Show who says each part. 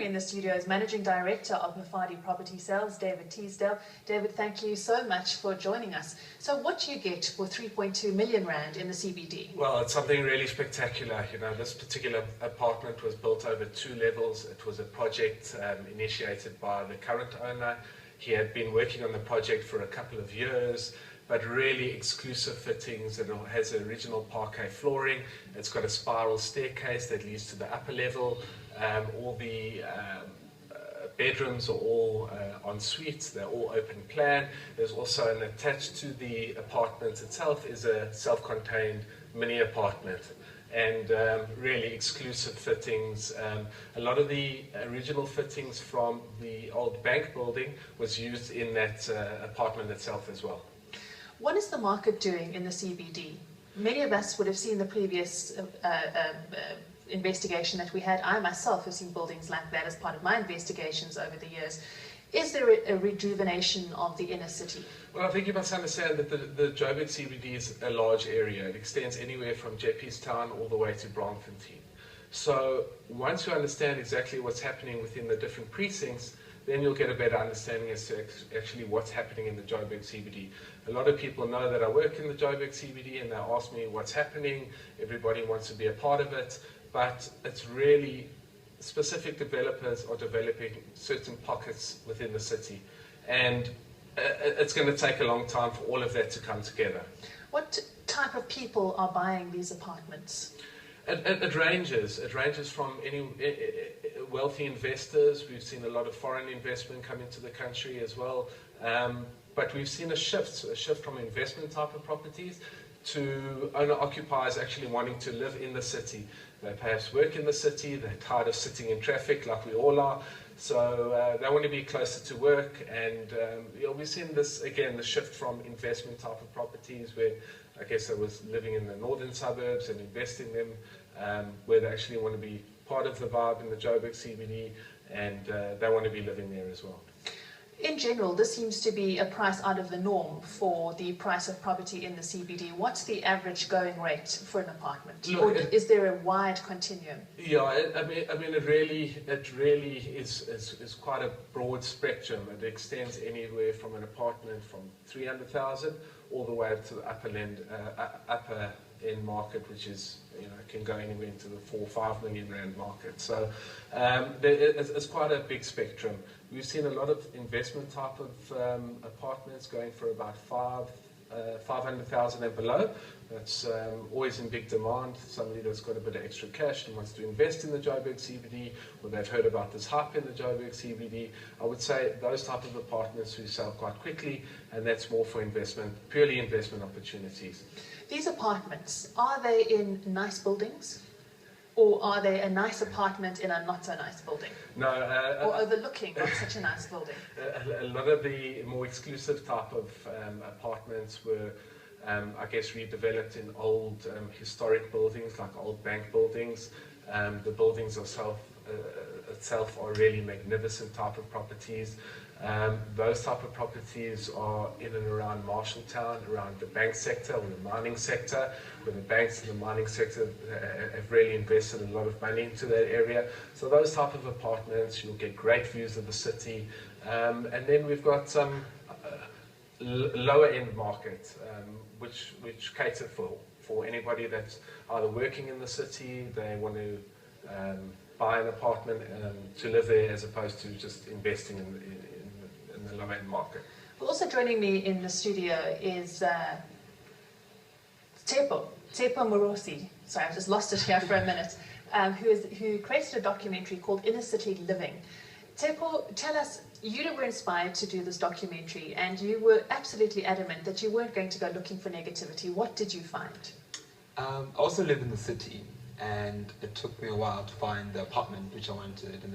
Speaker 1: me in the studio is Managing Director of Mafadi Property Sales, David Teasdale. David, thank you so much for joining us. So what do you get for 3.2 million rand in the CBD?
Speaker 2: Well, it's something really spectacular. You know, this particular apartment was built over 2 levels. It was a project initiated by the current owner. He had been working on the project for a couple of years, but really exclusive fittings. It has original parquet flooring. It's got a spiral staircase that leads to the upper level. All the bedrooms are all en suite. They're all open plan. There's also attached to the apartment itself is a self-contained mini apartment. And really exclusive fittings. A lot of the original fittings from the old bank building was used in that apartment itself as well.
Speaker 1: What is the market doing in the CBD? Many of us would have seen the previous investigation that we had. I myself have seen buildings like that as part of my investigations over the years. Is there a rejuvenation of the inner city?
Speaker 2: Well, I think you must understand that the Joburg CBD is a large area. It extends anywhere from Town all the way to Braamfontein. So once you understand exactly what's happening within the different precincts, then you'll get a better understanding as to actually what's happening in the Joburg CBD. A lot of people know that I work in the Joburg CBD and they ask me what's happening. Everybody wants to be a part of it, but it's really specific developers are developing certain pockets within the city, and it's going to take a long time for all of that to come together.
Speaker 1: What type of people are buying these apartments?
Speaker 2: It ranges. It ranges from any wealthy investors. We've seen a lot of foreign investment come into the country as well, but we've seen a shift from investment type of properties to owner-occupiers actually wanting to live in the city. They perhaps work in the city, they're tired of sitting in traffic like we all are, so they want to be closer to work. And we've seen this, again, the shift from investment type of properties where I guess I was living in the northern suburbs and investing them, where they actually want to be part of the vibe in the Joburg CBD, and they want to be living there as well.
Speaker 1: In general, this seems to be a price out of the norm for the price of property in the CBD. What's the average going rate for an apartment?
Speaker 2: Look,
Speaker 1: or is there a wide continuum?
Speaker 2: Yeah, I mean, it really is quite a broad spectrum. It extends anywhere from an apartment from 300,000 all the way up to the upper end market, which is, can go anywhere into the 4 or 5 million rand market. So it's quite a big spectrum. We've seen a lot of investment type of apartments going for about 500,000 and below. That's always in big demand. Somebody that's got a bit of extra cash and wants to invest in the Joburg CBD, or they've heard about this hype in the Joburg CBD. I would say those type of apartments we sell quite quickly, and that's more for investment, purely investment opportunities.
Speaker 1: These apartments, are they in nice buildings? Or are they a nice apartment in a not so nice building?
Speaker 2: No.
Speaker 1: Or overlooking not such a nice building?
Speaker 2: A lot of the more exclusive type of apartments were, I guess, redeveloped in old historic buildings, like old bank buildings. The buildings itself are really magnificent type of properties. Those type of properties are in and around Marshalltown, around the bank sector or the mining sector, where the banks and the mining sector have really invested a lot of money into that area. So those type of apartments, you'll get great views of the city. And then we've got some lower end market, which cater for anybody that's either working in the city, they want to buy an apartment to live there, as opposed to just investing in the low end market.
Speaker 1: Well, also joining me in the studio is Tepo Morosi. Sorry, I just lost it here for a minute. Who created a documentary called Inner City Living. Tepo, tell us, you were inspired to do this documentary, and you were absolutely adamant that you weren't going to go looking for negativity. What did you find?
Speaker 3: I also live in the city, and it took me a while to find the apartment which I wanted.